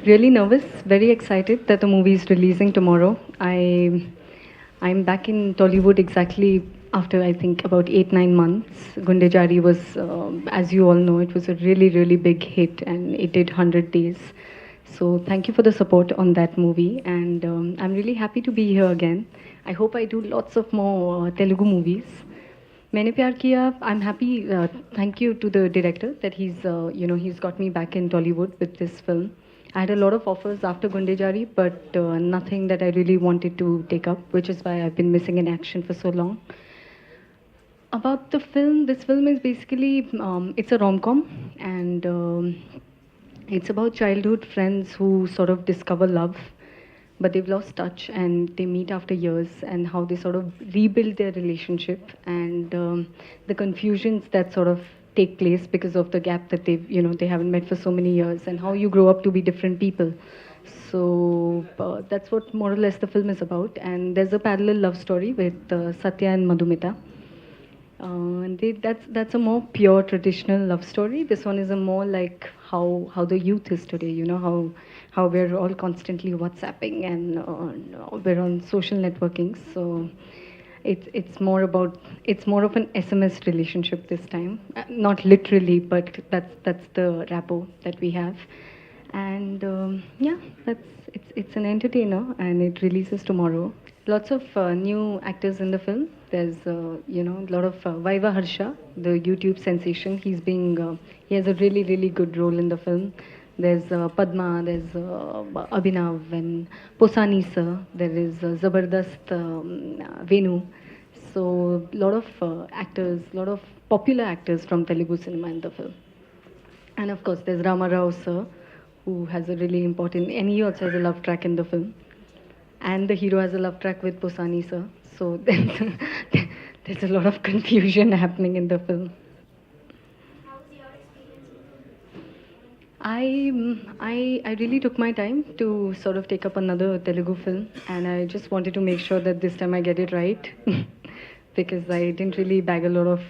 Really nervous, very excited that the movie is releasing tomorrow. I'm back in Tollywood exactly after I think about 8 9 months. Gunde Jari was, as you all know, it was a really big hit and it did 100 days. So thank you for the support on that movie, and I'm really happy to be here again. I hope I do lots of more Telugu movies. मैंने प्यार किया. I'm happy. Thank you to the director that he's got me back in Tollywood with this film. I had a lot of offers after Gundejari, but nothing that I really wanted to take up, which is why I've been missing in action for so long. About the film, this film is basically it's a rom-com, and it's about childhood friends who sort of discover love, but they've lost touch and they meet after years, and how they sort of rebuild their relationship, and the confusions that sort of take place because of the gap that they haven't met for so many years, and how you grow up to be different people. So that's what more or less the film is about. And there's a parallel love story with Satya and Madhumita. That's a more pure traditional love story. This one is a more like how the youth is today. You know how we're all constantly WhatsApping, and we're on social networking. So it's more of an SMS relationship this time. Not literally, but that's the rapport that we have. And yeah, it's an entertainer, and it releases tomorrow. Lots of new actors in the film. There's a lot of Vaiva Harsha, the YouTube sensation. He has a really good role in the film. There's Padma, there's Abhinav, and Posani sir. There is Zabardast Venu. So a lot of actors, a lot of popular actors from Telugu cinema in the film. And of course, there's Rama Rao sir, who has a really important, and he also has a love track in the film. And the hero has a love track with Posani sir. So there's a lot of confusion happening in the film. I really took my time to sort of take up another Telugu film, and I just wanted to make sure that this time I get it right. Because I didn't really bag a lot of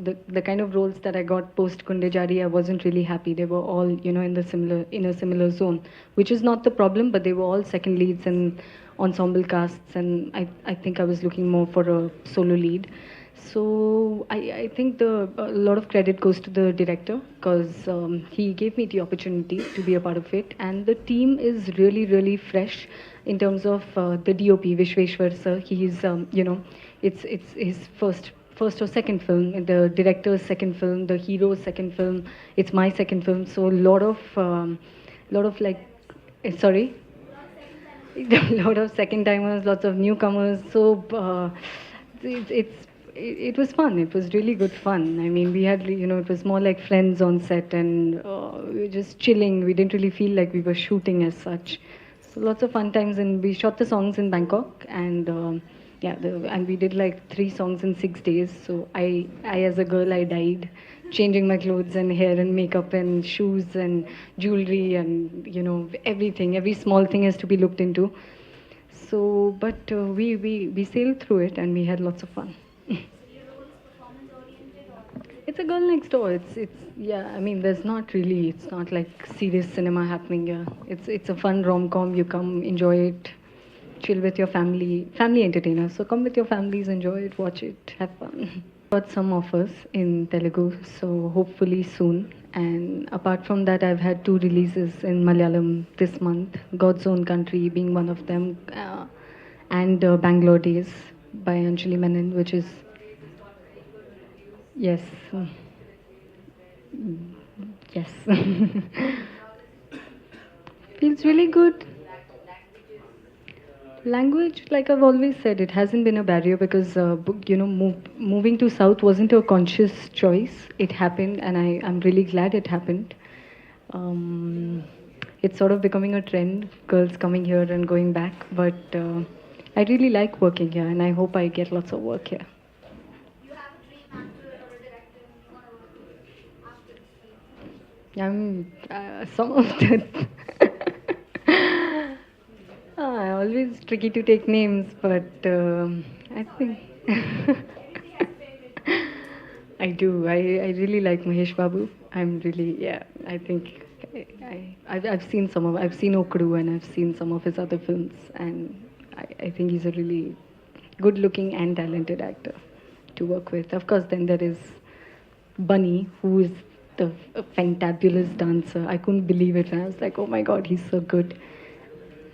the kind of roles that I got post Kundejari. I wasn't really happy. They were all in a similar zone, which is not the problem. But they were all second leads and ensemble casts, and I think I was looking more for a solo lead. So I think a lot of credit goes to the director, because he gave me the opportunity to be a part of it, and the team is really fresh in terms of the DOP Vishweshwar sir. He's it's his first or second film, the director's second film, the hero's second film. It's my second film, so lot of like sorry. A lot of second timers, lots of newcomers. So it's, it's it was fun. It was really good fun. I mean, we had it was more like friends on set, and we were just chilling. We didn't really feel like we were shooting as such. So lots of fun times, and we shot the songs in Bangkok, and yeah, and we did like 3 songs in 6 days. So I as a girl, I died changing my clothes and hair and makeup and shoes and jewelry, and everything. Every small thing has to be looked into. So, but we sailed through it, and we had lots of fun. It's a girl next door. It's yeah. I mean, there's not really. It's not like serious cinema happening here. It's a fun rom com. You come enjoy it, chill with your family entertainer. So come with your families, enjoy it, watch it, have fun. Got some offers in Telugu, so hopefully soon. And apart from that, I've had 2 releases in Malayalam this month. God's Own Country being one of them, and Bangalore Days by Anjali Menon, which is yes, yes. Feels really good. Language, like I've always said, it hasn't been a barrier, because moving to South wasn't a conscious choice. It happened, and I'm really glad it happened. Um, it's sort of becoming a trend, girls coming here and going back. But I really like working here, and I hope I get lots of work here. Some of the. Always tricky to take names, but I think I do. I really like Mahesh Babu. I'm really, yeah, I think I've seen I've seen Okru and I've seen some of his other films, and I think he's a really good looking and talented actor to work with. Of course, then there is Bunny, who is the fantabulous dancer. I couldn't believe it. And I was like, oh my god, he's so good.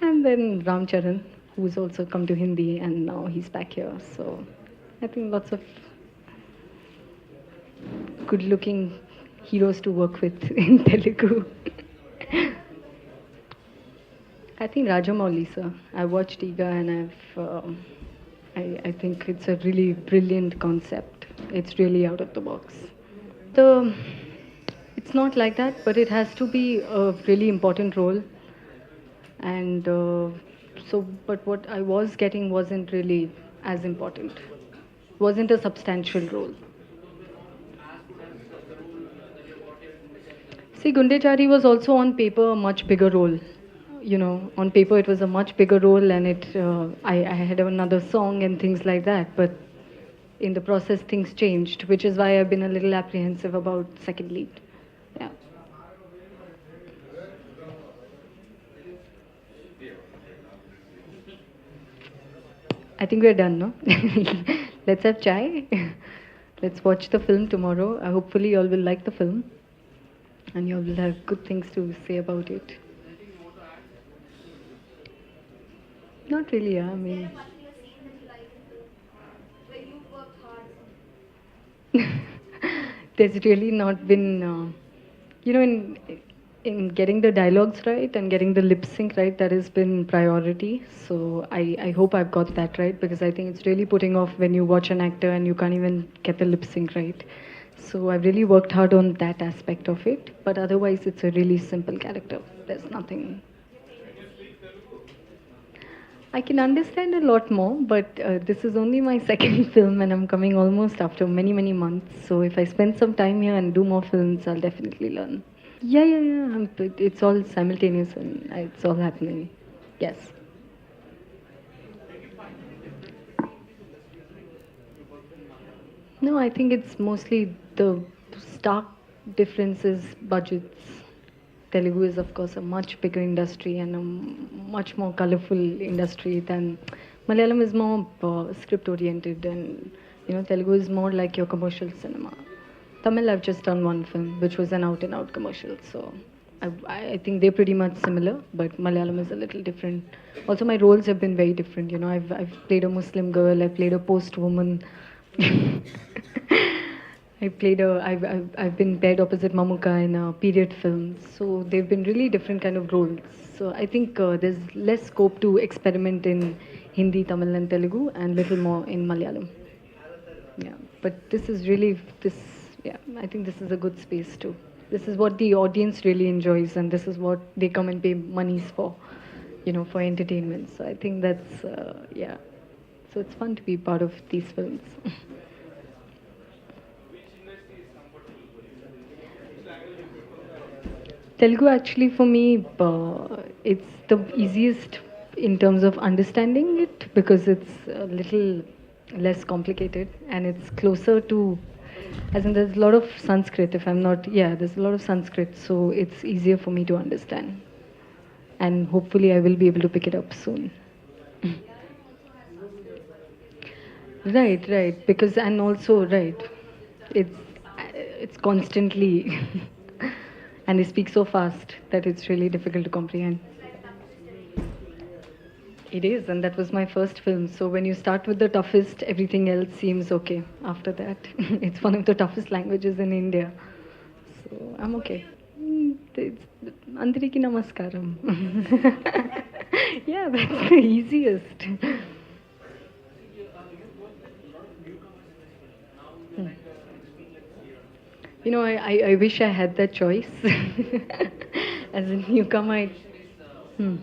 And then Ram Charan, who's also come to Hindi and now he's back here. So I think lots of good looking heroes to work with in Telugu. I think Rajamouli, sir. I watched Iga and I think it's a really brilliant concept. It's really out of the box. The it's not like that, but it has to be a really important role. And but what I was getting wasn't really as important. Wasn't a substantial role. See, Gundechari was also on paper a much bigger role. You know, on paper it was a much bigger role, and I had another song and things like that. But in the process, things changed, which is why I've been a little apprehensive about second lead. Yeah. I think we're done, no? Let's have chai. Let's watch the film tomorrow. Hopefully, you all will like the film, and you all will have good things to say about it. Not really, yeah. I mean, there's really not been, you know, in getting the dialogues right and getting the lip sync right, that has been priority. So I hope I've got that right, because I think it's really putting off when you watch an actor and you can't even get the lip sync right. So I've really worked hard on that aspect of it. But otherwise, it's a really simple character. There's nothing. I can understand a lot more, but this is only my second film and I'm coming almost after many, many months. So if I spend some time here and do more films, I'll definitely learn. Yeah, yeah, yeah. It's all simultaneous and it's all happening. Yes. No, I think it's mostly the stark differences, budgets. Telugu is, of course, a much bigger industry and a much more colorful industry than Malayalam is more script oriented, and Telugu is more like your commercial cinema. Tamil, I've just done one film, which was an out and out commercial, so I think they're pretty much similar, but Malayalam is a little different. Also, my roles have been very different. I've played a Muslim girl, I've played a post woman. I've been paired opposite Mamuka in a period film, so they've been really different kind of roles. So I think there's less scope to experiment in Hindi, Tamil, and Telugu, and little more in Malayalam. Yeah, but this is really this. Yeah, I think this is a good space too. This is what the audience really enjoys, and this is what they come and pay monies for, for entertainment. So I think that's yeah. So it's fun to be part of these films. Telugu actually for me, it's the easiest in terms of understanding it because it's a little less complicated and it's closer to, as in there's a lot of Sanskrit, if I'm not, yeah, there's a lot of Sanskrit, so it's easier for me to understand. And hopefully I will be able to pick it up soon. Right, right, because, and also, right, it's, it's constantly, and they speak so fast that it's really difficult to comprehend. It is, and that was my first film. So when you start with the toughest, everything else seems okay after that. It's one of the toughest languages in India. So I'm okay. Andariki Namaskaram. Yeah, that's the easiest. Hmm. I wish I had that choice. As a newcomer, hmm.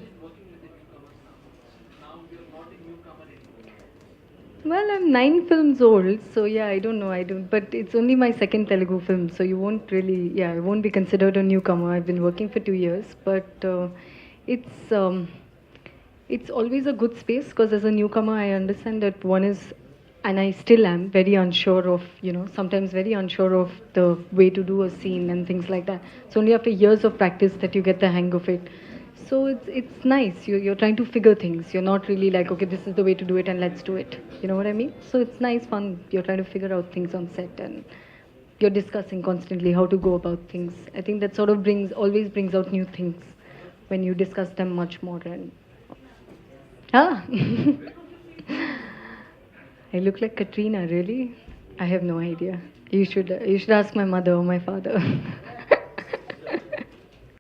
Well, I'm 9 films old, so yeah, I don't know. I don't, but it's only my second Telugu film, so you won't really, yeah, I won't be considered a newcomer. I've been working for 2 years, but it's it's always a good space because as a newcomer, I understand that one is and I still am very unsure of, sometimes very unsure of the way to do a scene and things like that. It's only after years of practice that you get the hang of it. So it's nice. You're trying to figure things. You're not really like, okay, this is the way to do it and let's do it. You know what I mean? So it's nice, fun. You're trying to figure out things on set and you're discussing constantly how to go about things. I think that sort of always brings out new things when you discuss them much more. And ah, I look like Katrina, really? I have no idea. You should ask my mother or my father.